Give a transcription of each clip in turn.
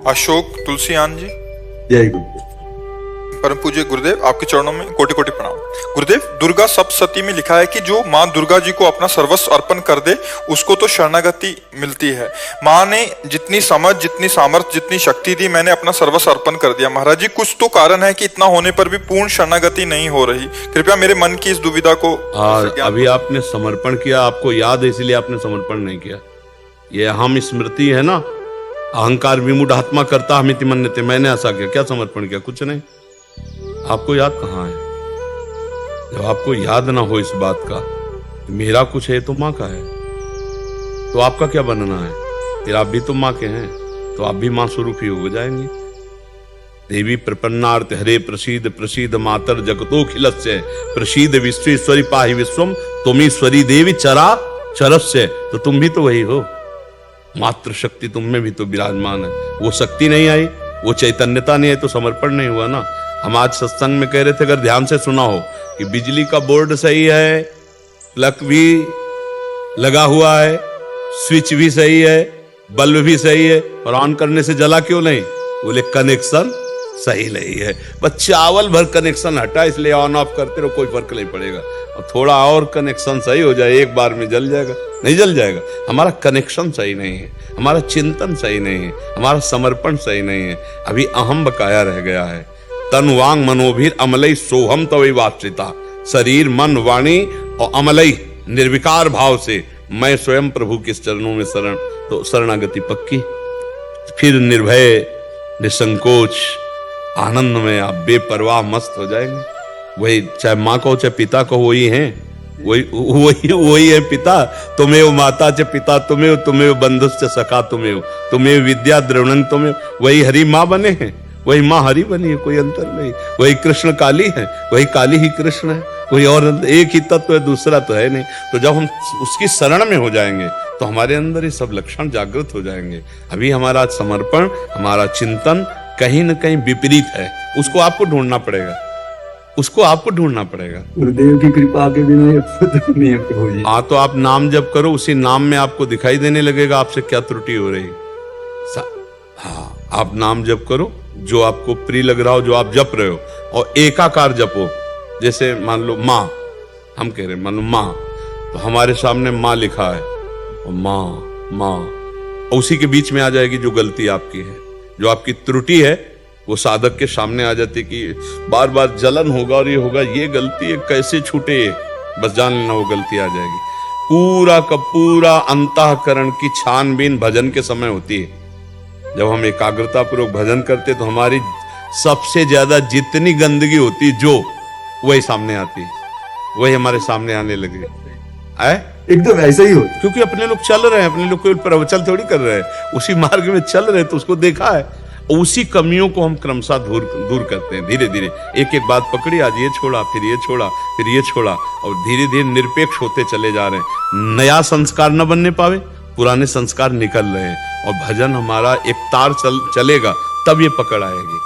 अशोक तुलसीयान जी। जय गुरुदेव। परम पूज्य गुरुदेव, आपके चरणों में कोटि कोटि प्रणाम। गुरुदेव, दुर्गा सप्तशती में लिखा है कि जो माँ दुर्गा जी को अपना सर्वस्व अर्पण कर दे उसको तो शरणागति मिलती है। माँ ने जितनी समझ, जितनी सामर्थ्य, जितनी शक्ति दी, मैंने अपना सर्वस्व अर्पण कर दिया। महाराज जी, कुछ तो कारण है कि इतना होने पर भी पूर्ण शरणागति नहीं हो रही। कृपया मेरे मन की इस दुविधा को अभी आपने समर्पण किया, आपको याद है इसलिए आपने समर्पण नहीं किया। ये अहम स्मृति है ना, अहंकार विमूढ़ आत्मा करता हमिति मन्यते, मैंने ऐसा किया, क्या समर्पण किया? कुछ नहीं। आपको याद कहाँ है? जब आपको याद ना हो इस बात का, मेरा कुछ है तो माँ का है, तो आपका क्या बनना है? फिर आप भी तो माँ के हैं, तो आप भी माँ स्वरूप ही हो जाएंगे। देवी प्रपन्नार्थ हरे प्रसीद प्रसीद मातर जगतोखिलस्य प्रसीद विश्वेश्वरी पाहि विश्वम तुमीश्वरी देवी चरा चरस्य। तो तुम भी तो वही हो, मात्र शक्ति तुम में भी तो विराजमान है। वो शक्ति नहीं आई, वो चैतन्यता नहीं आई तो समर्पण नहीं हुआ ना। हम आज सत्संग में कह रहे थे, अगर ध्यान से सुना हो, कि बिजली का बोर्ड सही है, प्लग भी लगा हुआ है, स्विच भी सही है, बल्ब भी सही है, और ऑन करने से जला क्यों नहीं? बोले कनेक्शन सही नहीं है। बस चावल भर कनेक्शन हटा, इसलिए ऑन ऑफ करते रहो, कोई फर्क नहीं पड़ेगा। और थोड़ा और कनेक्शन सही हो जाए, एक बार में जल जाएगा? नहीं जल जाएगा। हमारा कनेक्शन सही नहीं है, हमारा चिंतन सही नहीं है, हमारा समर्पण सही नहीं है। अभी अहम बकाया रह गया है। तन वांग मनोभीर अमलई सोहम तवै वाचिता, शरीर मन वाणी और अमलई निर्विकार भाव से मैं स्वयं प्रभु के चरणों में शरण, तो शरणागति पक्की। फिर निर्भय निसंकोच आनंद में आप बेपरवाह मस्त हो जाएंगे। वही चाहे माँ को चाहे पिता को, वही हैं, वही है पिता। तुम्हें माता च पिता तुम्हें, तुम्हें बंधुश्च सखा तुम्हें विद्या द्रवणं तुम्हें। वही हरि माँ बने हैं, वही माँ हरि बनी है, कोई अंतर नहीं। वही कृष्ण काली है, वही काली ही कृष्ण है, कोई और एक ही तत्व है, दूसरा तो है नहीं। तो जब हम उसकी शरण में हो जाएंगे तो हमारे अंदर ये सब लक्षण जागृत हो जाएंगे। अभी हमारा समर्पण, हमारा चिंतन कहीं न कहीं विपरीत है। उसको आपको ढूंढना पड़ेगा, उसको आपको ढूंढना पड़ेगा। गुरुदेव की कृपा के बिना ये नहीं है प्रभु जी। हाँ, तो आप नाम जप करो, उसी नाम में आपको दिखाई देने लगेगा आपसे क्या त्रुटि हो रही। हाँ, आप नाम जप करो, जो आपको प्रिय लग रहा हो, जो आप जप रहे हो, और एकाकार जपो। जैसे मान लो माँ, हम कह रहे हैं मान लो माँ, तो हमारे सामने माँ लिखा है, और माँ उसी के बीच में आ जाएगी जो गलती आपकी है, जो आपकी त्रुटि है, वो साधक के सामने आ जाती कि बार बार जलन होगा और ये होगा, ये गलती है, कैसे छूटे ये, बस जान लेना वो गलती आ जाएगी। पूरा का पूरा अंतःकरण की छानबीन भजन के समय होती है। जब हम एकाग्रता पूर्वक भजन करते तो हमारी सबसे ज्यादा जितनी गंदगी होती जो, वही सामने आती है, वही हमारे सामने आने लगे। एकदम ऐसा ही होता, क्योंकि अपने लोग चल रहे हैं, अपने लोग कोई प्रवचन थोड़ी कर रहे हैं, उसी मार्ग में चल रहे हैं, तो उसको देखा है। उसी कमियों को हम क्रमशः दूर करते हैं। धीरे धीरे एक एक बात पकड़ी, आज ये छोड़ा, फिर ये छोड़ा, फिर ये छोड़ा, और धीरे धीरे निरपेक्ष होते चले जा रहे हैं। नया संस्कार न बनने पावे, पुराने संस्कार निकल रहे हैं, और भजन हमारा एक तार चलेगा, तब ये पकड़ आएगी।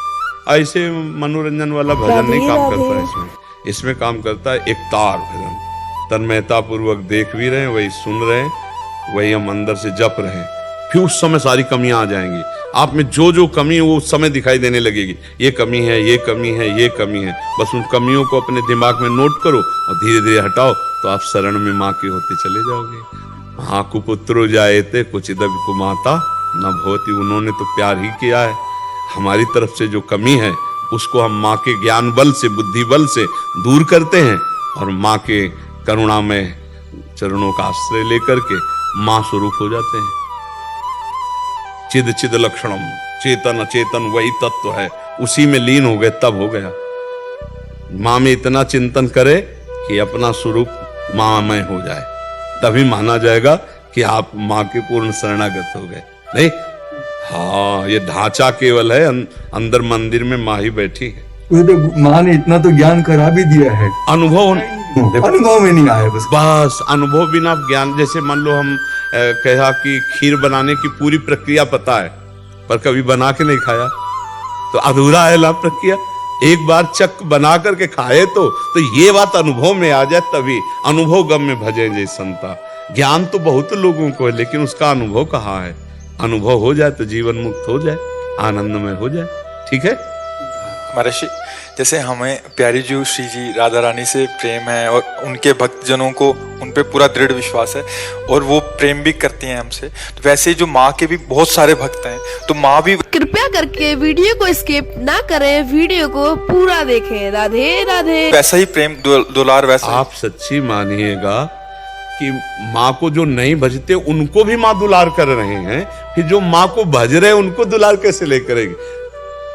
ऐसे मनोरंजन वाला भजन नहीं काम करता, इसमें काम करता है एक तार भजन। तन्मयता पूर्वक देख भी रहे हैं, वही सुन रहे हैं, वही हम अंदर से जप रहे हैं। फिर उस समय सारी कमियां आ जाएंगी। आप में जो कमी है वो उस समय दिखाई देने लगेगी। ये कमी है, ये कमी है, ये कमी है। बस उन कमियों को अपने दिमाग में नोट करो और धीरे धीरे हटाओ, तो आप शरण में माँ के होते चले जाओगे। हाँ, कुपुत्रो जायते कुचिदपि कुमाता न भवति। उन्होंने तो प्यार ही किया है। हमारी तरफ से जो कमी है उसको हम माँ के ज्ञान बल से, बुद्धि बल से दूर करते हैं, और माँ के करुणा में चरणों का आश्रय लेकर के माँ स्वरूप हो जाते हैं। चिद चिद लक्षणम, चेतन अचेतन वही तत्व है, उसी में लीन हो गए, तब हो गया। माँ में इतना चिंतन करे कि अपना स्वरूप माँमय हो जाए, तभी माना जाएगा कि आप माँ के पूर्ण शरणागत हो गए। नहीं, हाँ, ये ढांचा केवल है, अंदर मंदिर में माँ ही बैठी है। तो माँ ने इतना तो ज्ञान करा भी दिया है, अनुभव में नहीं आया। बस अनुभव बिना ज्ञान। जैसे मान लो हम कहा कि खीर बनाने की पूरी प्रक्रिया पता है, पर कभी बना के नहीं खाया, तो अधूरा है लाभ प्रक्रिया। एक बार चक बना करके खाए तो ये बात अनुभव में आ जाए, तभी अनुभव गम में भजे जय संता। ज्ञान तो बहुत लोगों को है, लेकिन उसका अनुभव कहाँ है? अनुभव हो जाए तो जीवन मुक्त हो जाए। आनंदमय हो जाए। ठीक है। महर्षि, जैसे हमें प्यारी जी श्री जी राधा रानी से प्रेम है और उनके भक्तजनों को उन पे पूरा दृढ़ विश्वास है और वो प्रेम भी करती हैं हमसे, तो वैसे ही जो माँ के भी बहुत सारे भक्त हैं, तो माँ भी कृपया करके वीडियो को स्किप ना करें, वीडियो को पूरा देखें। राधे राधे। वैसा ही प्रेम दुलार वैसा ही। आप सच्ची मानिएगा कि माँ को जो नहीं भजते उनको भी माँ दुलार कर रहे हैं, फिर जो माँ को भज रहे हैं उनको दुलार कैसे ले करेंगे?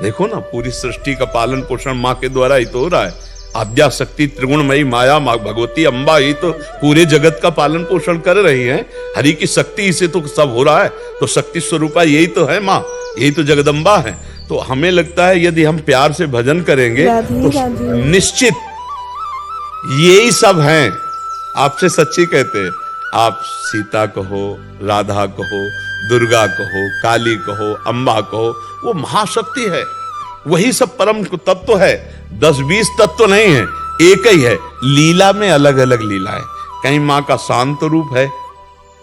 देखो ना, पूरी सृष्टि का पालन पोषण माँ के द्वारा ही तो हो रहा है। आद्या शक्ति त्रिगुणमयी माया माँ भगवती अम्बा ही तो पूरे जगत का पालन पोषण कर रही है। हरि की शक्ति से तो सब हो रहा है। तो शक्ति स्वरूपा यही तो है माँ, यही तो जगदम्बा है। तो हमें लगता है यदि हम प्यार से भजन करेंगे तो निश्चित यही सब हैं। आपसे सच्ची कहते हैं, आप सीता कहो, राधा कहो, दुर्गा कहो, काली कहो, अम्बा कहो, वो महाशक्ति है। वही सब परम तत्व है। 10-20 तत्व नहीं है, एक ही है। लीला में अलग अलग लीला है। कहीं माँ का शांत रूप है,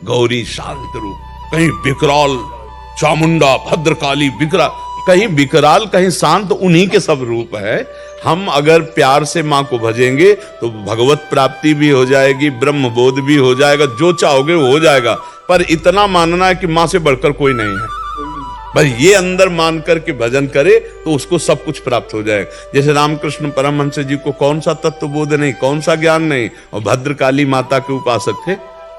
गौरी शांत रूप, कहीं विकराल चामुंडा भद्रकाली विकराल, कहीं विकराल कहीं शांत, उन्हीं के सब रूप है। हम अगर प्यार से माँ को भजेंगे तो भगवत प्राप्ति भी हो जाएगी, ब्रह्म बोध भी हो जाएगा, जो चाहोगे वो हो जाएगा। पर इतना मानना है कि माँ से बढ़कर कोई नहीं है, बस ये अंदर मान कर के भजन करे तो उसको सब कुछ प्राप्त हो जाएगा। जैसे रामकृष्ण परमहंस जी को कौन सा तत्व बोध नहीं, कौन सा ज्ञान नहीं, और भद्रकाली माता के उपासक थे,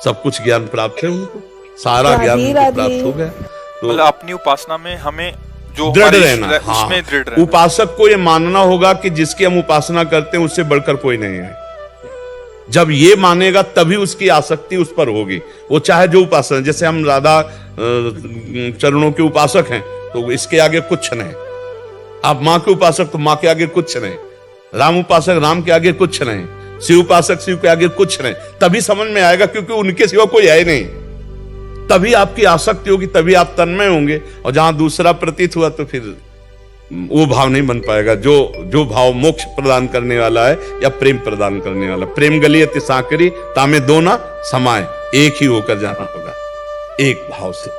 सब कुछ ज्ञान प्राप्त है उनको, सारा ज्ञान उनको प्राप्त हो गया। तो मतलब अपनी उपासना में हमें जो दृढ़ हमारी रहना, उसमें दृढ़ हाँ। रहना। उपासक को ये मानना होगा कि जिसकी हम उपासना करते हैं उससे बढ़कर कोई नहीं है। जब ये मानेगा तभी उसकी आसक्ति उस पर होगी, वो चाहे जो उपासना। जैसे हम राधा चरणों के उपासक हैं तो इसके आगे कुछ नहीं, आप माँ के उपासक तो माँ के आगे कुछ नहीं, राम उपासक राम के आगे कुछ नहीं, शिव उपासक शिव के आगे कुछ नहीं। तभी समझ में आएगा, क्योंकि उनके सिवा कोई है नहीं। तभी आपकी आसक्ति होगी, तभी आप तन्मय होंगे। और जहां दूसरा प्रतीत हुआ तो फिर वो भाव नहीं बन पाएगा जो भाव मोक्ष प्रदान करने वाला है या प्रेम प्रदान करने वाला। प्रेम गलियत साकरी तामे दो ना समाए, एक ही होकर जाना होगा, एक भाव से।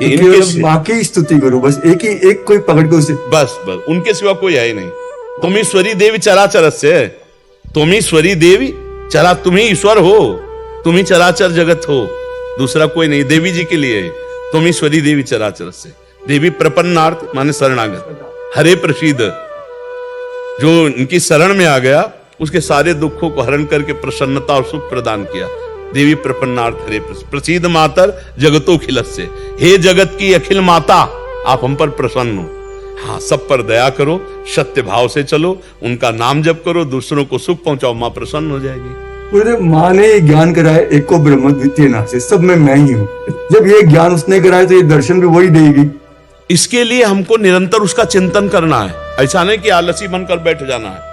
केवल माँ की स्तुति करो, बस एक कोई पकड़ के उसे, बस उनके सिवा कोई है ही नहीं। तुम ईश्वरी देवी चराचर से, तुम ईश्वरी देवी चरा, तुम ही ईश्वर हो, तुम ही चराचर जगत हो, दूसरा कोई नहीं। देवी जी के लिए तुम ईश्वरी देवी चराचर से। देवी प्रपन्नार्थ माने शरणागत, हरे प्रसीद, जो इनकी शरण में आ गया उसके सारे दुखों को हरण करके प्रसन्नता और सुख प्रदान किया। देवी प्रपन्नार्थ हरे प्रसीद मातर जगतो खिलस्य, हे जगत की अखिल माता आप हम पर प्रसन्न हो। हाँ, सब पर दया करो, सत्य भाव से चलो, उनका नाम जप करो, दूसरों को सुख पहुंचाओ, माँ प्रसन्न हो जाएगी। माँ ने ये ज्ञान कराया, एक को ब्रह्म द्वितीय नास्ति, सब में मैं ही हूँ। जब ये ज्ञान उसने कराया तो ये दर्शन भी वही देगी। इसके लिए हमको निरंतर उसका चिंतन करना है, ऐसा नहीं कि आलसी बनकर बैठ जाना है।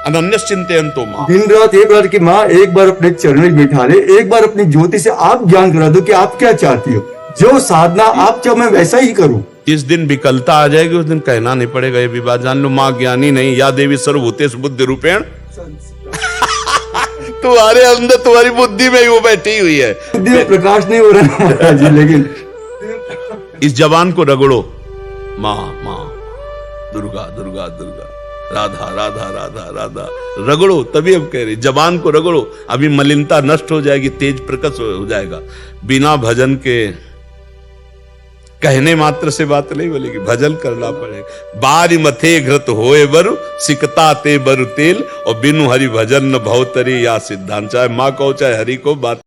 अनन्य चिंतयन्तो माँ, दिन रात ये बात कि माँ एक बार अपने चरण में बैठा ले, एक बार अपनी ज्योति से आप ज्ञान करा दो कि आप क्या चाहती हो, जो साधना आप चाहो मैं वैसा ही करूं। जिस दिन विकलता आ जाएगी उस दिन कहना नहीं पड़ेगा ये भी बात जान लो, माँ ज्ञानी नहीं, या देवी सर्वभूतेषु बुद्धि रूपेण तुम्हारे अंदर तुम्हारी बुद्धि में ही वो बैठी हुई है। बुद्धि में प्रकाश नहीं हो रहा जी, लेकिन इस जवान को रगड़ो, माँ माँ, दुर्गा दुर्गा दुर्गा, राधा राधा राधा राधा, रगड़ो। तभी हम कह रहे जवान को रगड़ो, अभी मलिनता नष्ट हो जाएगी, तेज प्रकट हो जाएगा। बिना भजन के कहने मात्र से बात नहीं बोलेगी, भजन करना पड़ेगा। बारी मथे घृत होए बरु सिकता ते बरु तेल, और बिनु हरि भजन न भवतरी या सिद्धांत। चाहे माँ को चाहे हरि को बात